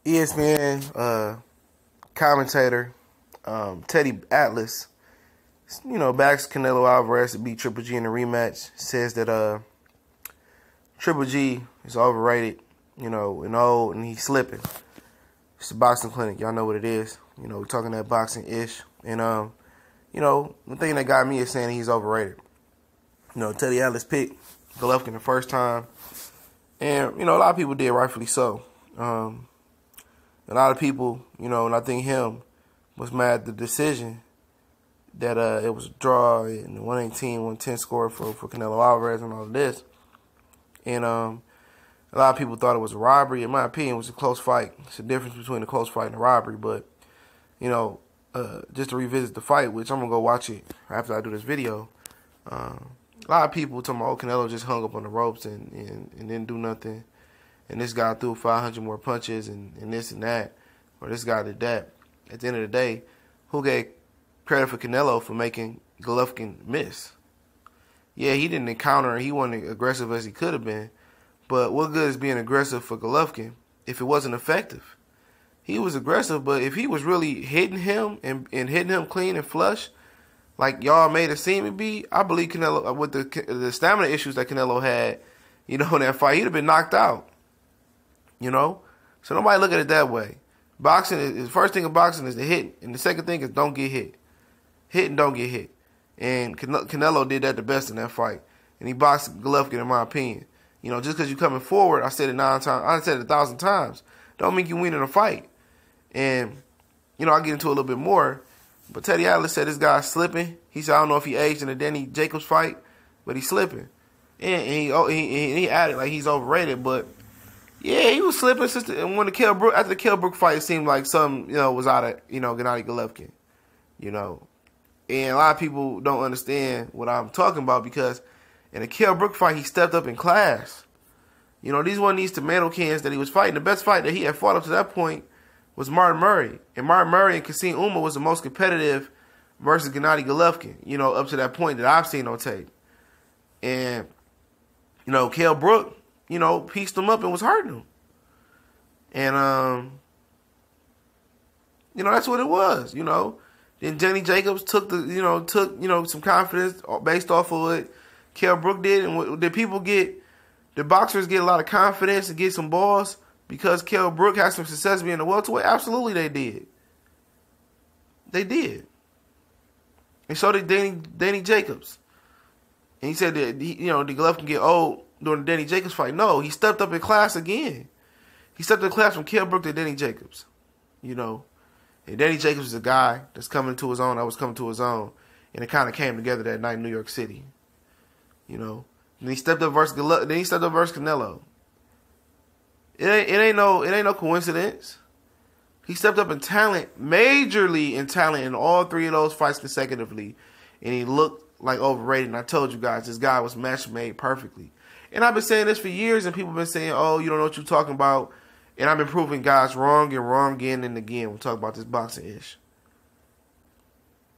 ESPN commentator Teddy Atlas, backs Canelo Alvarez to beat Triple G in a rematch. Says that Triple G is overrated, and old, and he's slipping. It's a boxing clinic. Y'all know what it is. We're talking that boxing-ish. And, the thing that got me is saying he's overrated. Teddy Atlas picked Golovkin the first time. And, a lot of people did, rightfully so. A lot of people, and I think him, was mad at the decision that it was a draw and the 118-110 score for Canelo Alvarez and all of this. And a lot of people thought it was a robbery. In my opinion, it was a close fight. It's a difference between a close fight and a robbery. But, just to revisit the fight, which I'm going to go watch it after I do this video, a lot of people talking about, Canelo just hung up on the ropes and didn't do nothing. And this guy threw 500 more punches and this and that. Or this guy did that. At the end of the day, who gave credit for Canelo for making Golovkin miss? Yeah, he didn't encounter and he wasn't aggressive as he could have been. But what good is being aggressive for Golovkin if it wasn't effective? He was aggressive, but if he was really hitting him and hitting him clean and flush, like y'all made it seem to be, I believe Canelo, with the stamina issues that Canelo had, in that fight, he'd have been knocked out. So nobody look at it that way. Boxing is the first thing in boxing is to hit, and the second thing is don't get hit. Hit and don't get hit. And Canelo did that the best in that fight, and he boxed Golovkin, in my opinion. Just because you're coming forward, I said it 9 times, I said it 1,000 times, don't mean you win in a fight. And I'll get into it a little bit more. But Teddy Atlas said this guy's slipping. He said I don't know if he aged in the Gennady Jacobs fight, but he's slipping. And he added like he's overrated, but. Yeah, he was slipping after the Kell Brook fight, it seemed like something, was out of, Gennady Golovkin, And a lot of people don't understand what I'm talking about because in the Kell Brook fight, he stepped up in class. These weren't these tomato cans that he was fighting. The best fight that he had fought up to that point was Martin Murray. And Martin Murray and Kassim Umar was the most competitive versus Gennady Golovkin, up to that point that I've seen on tape. And, Kell Brook, pieced him up and was hurting him. And, that's what it was, Then Gennady Jacobs took some confidence based off of what Kell Brook did. And did boxers get a lot of confidence and get some balls because Kell Brook had some success being a welterweight? Absolutely they did. They did. And so did Gennady Jacobs. And he said that, did Golovkin get old during the Gennady Jacobs fight? No, he stepped up in class again. He stepped up in class from Kell Brook to Gennady Jacobs. And Gennady Jacobs is a guy that's coming to his own. That was coming to his own. And it kind of came together that night in New York City. And he stepped up versus Canelo. It ain't no coincidence. He stepped up in talent, majorly in talent in all three of those fights consecutively. And he looked like overrated. And I told you guys, this guy was match made perfectly. And I've been saying this for years, and people have been saying, oh, you don't know what you're talking about. And I've been proving guys wrong and wrong again and again. We'll talk about this boxing-ish.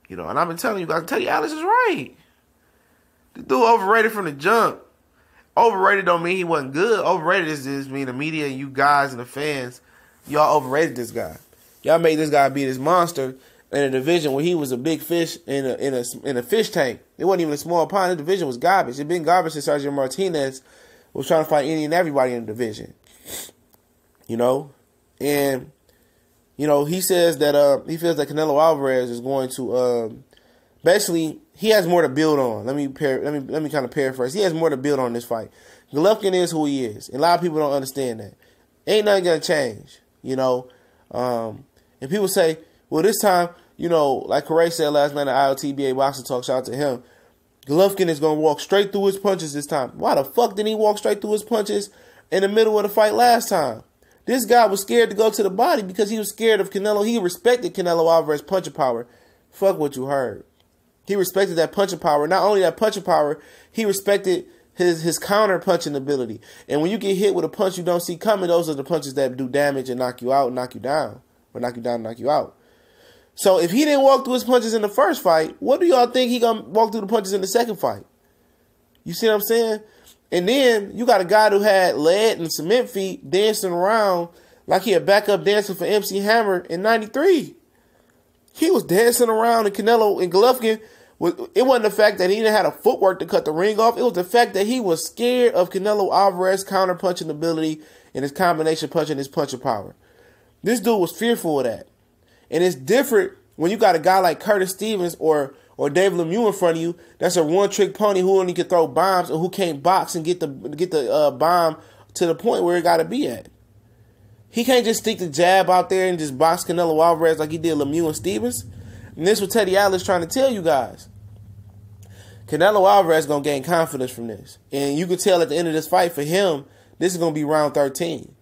And I've been telling you guys, Teddy Atlas is right. The dude overrated from the jump. Overrated don't mean he wasn't good. Overrated just mean the media and you guys and the fans, y'all overrated this guy. Y'all made this guy be this monster in a division where he was a big fish in a fish tank. It wasn't even a small pond. The division was garbage. It had been garbage since Sergio Martinez was trying to fight any and everybody in the division. And he says that he feels that Canelo Alvarez is going to basically he has more to build on. Let me kind of paraphrase. He has more to build on this fight. Golovkin is who he is, and a lot of people don't understand that. Ain't nothing gonna change. And people say, well, this time, like Correa said last night at IOTBA Boxing Talk, shout out to him, Golovkin is going to walk straight through his punches this time. Why the fuck didn't he walk straight through his punches in the middle of the fight last time? This guy was scared to go to the body because he was scared of Canelo. He respected Canelo Alvarez's punching power. Fuck what you heard. He respected that punching power. Not only that punching power, he respected his counter punching ability. And when you get hit with a punch you don't see coming, those are the punches that do damage and knock you out and knock you down. Or knock you down and knock you out. So if he didn't walk through his punches in the first fight, what do y'all think he gonna walk through the punches in the second fight? You see what I'm saying? And then you got a guy who had lead and cement feet dancing around like he a backup dancer for MC Hammer in '93. He was dancing around, and Canelo and Golovkin. It wasn't the fact that he didn't have a footwork to cut the ring off. It was the fact that he was scared of Canelo Alvarez's counter-punching ability and his combination punching, his punching power. This dude was fearful of that. And it's different when you got a guy like Curtis Stevens or David Lemieux in front of you. That's a one-trick pony who only can throw bombs and who can't box and get the bomb to the point where it got to be at. He can't just stick the jab out there and just box Canelo Alvarez like he did Lemieux and Stevens. And this is what Teddy Atlas trying to tell you guys. Canelo Alvarez is going to gain confidence from this. And you could tell at the end of this fight, for him, this is going to be round 13.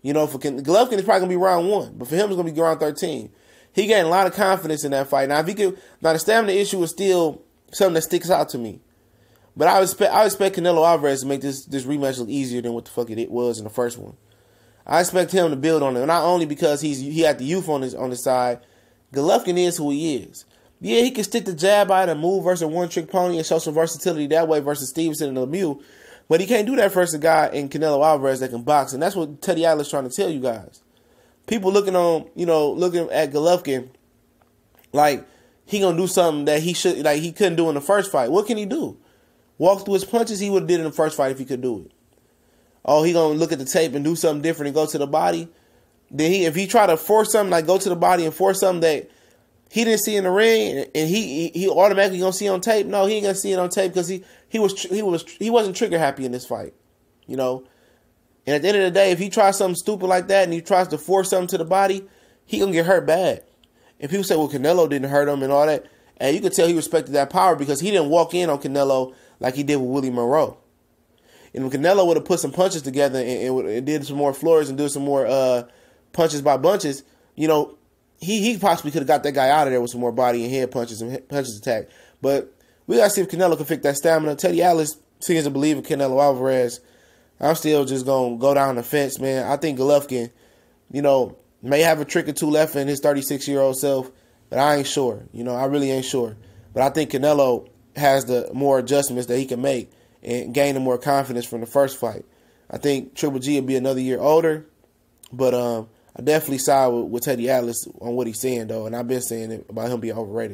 You know, for Golovkin, it's probably going to be round 1. But for him, it's going to be round 13. He gained a lot of confidence in that fight. Now, if he could, now the stamina issue is still something that sticks out to me. But I expect Canelo Alvarez to make this rematch look easier than what the fuck it was in the first one. I expect him to build on it. Not only because he had the youth on his side. Golovkin is who he is. Yeah, he can stick the jab out and move versus a one-trick pony and show some versatility that way versus Stevenson and Lemieux. But he can't do that versus a guy in Canelo Alvarez that can box. And that's what Teddy Atlas is trying to tell you guys. People looking at Golovkin like he gonna do something that he couldn't do in the first fight. What can he do? Walk through his punches he would have did in the first fight if he could do it. Oh, he gonna look at the tape and do something different and go to the body. Then if he try to force something, like go to the body and force something that he didn't see in the ring, and he automatically gonna see on tape. No, he ain't gonna see it on tape because he wasn't trigger happy in this fight, you know. And at the end of the day, if he tries something stupid like that and he tries to force something to the body, he gonna get hurt bad. And people say, well, Canelo didn't hurt him and all that, and you could tell he respected that power because he didn't walk in on Canelo like he did with Willie Monroe. And if Canelo would have put some punches together and did some more floors and did some more punches by bunches, you know, he possibly could have got that guy out of there with some more body and head punches and punches attack. But we got to see if Canelo can fix that stamina. Teddy Atlas seems to believe in Canelo Alvarez. I'm still just going to go down the fence, man. I think Golovkin, you know, may have a trick or two left in his 36-year-old self, but I ain't sure. You know, I really ain't sure. But I think Canelo has the more adjustments that he can make and gain the more confidence from the first fight. I think Triple G will be another year older, but I definitely side with Teddy Atlas on what he's saying, though, and I've been saying it about him being overrated.